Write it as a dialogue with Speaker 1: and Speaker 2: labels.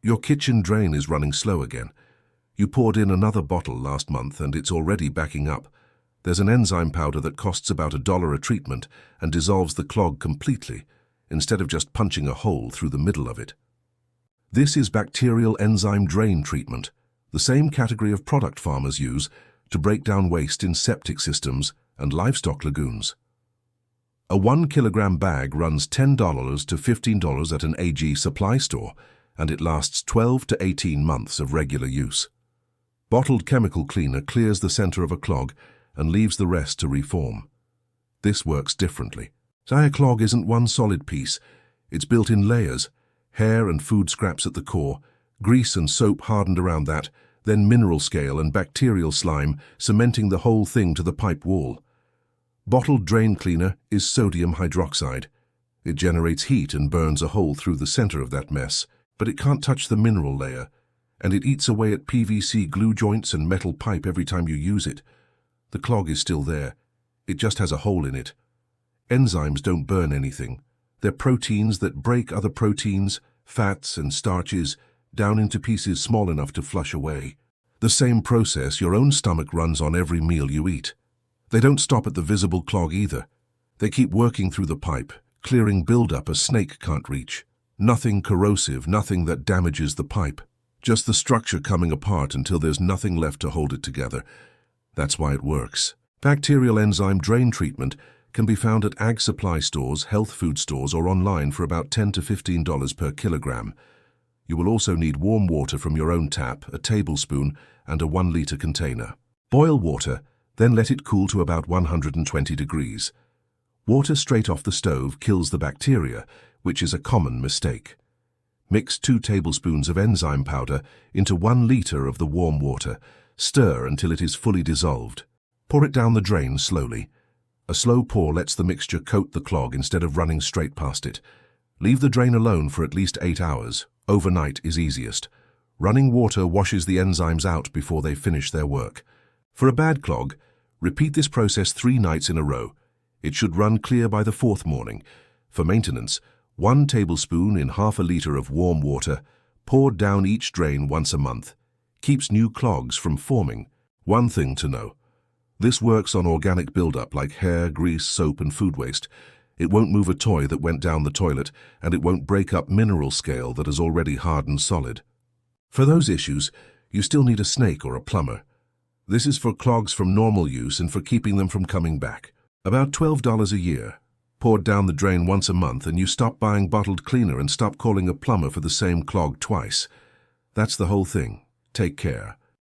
Speaker 1: Your kitchen drain is running slow again. You poured in another bottle last month and it's already backing up. There's an enzyme powder that costs about $1 a treatment and dissolves the clog completely, instead of just punching a hole through the middle of it. This is bacterial enzyme drain treatment, the same category of product farmers use to break down waste in septic systems and livestock lagoons. A 1 kilogram bag runs $10 to $15 at an AG supply store, and it lasts 12 to 18 months of regular use. Bottled chemical cleaner clears the center of a clog and leaves the rest to reform. This works differently. A clog isn't one solid piece. It's built in layers, hair and food scraps at the core, grease and soap hardened around that, then mineral scale and bacterial slime cementing the whole thing to the pipe wall. Bottled drain cleaner is sodium hydroxide. It generates heat and burns a hole through the center of that mess, but it can't touch the mineral layer, and it eats away at PVC glue joints and metal pipe every time you use it. The clog is still there. It just has a hole in it. Enzymes don't burn anything. They're proteins that break other proteins, fats and starches, down into pieces small enough to flush away. The same process your own stomach runs on every meal you eat. They don't stop at the visible clog either. They keep working through the pipe, clearing buildup a snake can't reach. Nothing corrosive, nothing that damages the pipe. Just the structure coming apart until there's nothing left to hold it together. That's why it works. Bacterial enzyme drain treatment can be found at ag supply stores, health food stores, or online for about $10 to $15 per kilogram. You will also need warm water from your own tap, a tablespoon, and a 1-liter container. Boil water, then let it cool to about 120 degrees. Water straight off the stove kills the bacteria, which is a common mistake. Mix 2 tablespoons of enzyme powder into 1 liter of the warm water. Stir until it is fully dissolved. Pour it down the drain slowly. A slow pour lets the mixture coat the clog instead of running straight past it. Leave the drain alone for at least 8 hours. Overnight is easiest. Running water washes the enzymes out before they finish their work. For a bad clog, repeat this process 3 nights in a row. It should run clear by the 4th morning. For maintenance, 1 tablespoon in half a liter of warm water, poured down each drain once a month. Keeps new clogs from forming. One thing to know. This works on organic buildup like hair, grease, soap and food waste. It won't move a toy that went down the toilet, and it won't break up mineral scale that has already hardened solid. For those issues, you still need a snake or a plumber. This is for clogs from normal use and for keeping them from coming back. About $12 a year. Poured down the drain once a month and you stop buying bottled cleaner and stop calling a plumber for the same clog twice. That's the whole thing. Take care.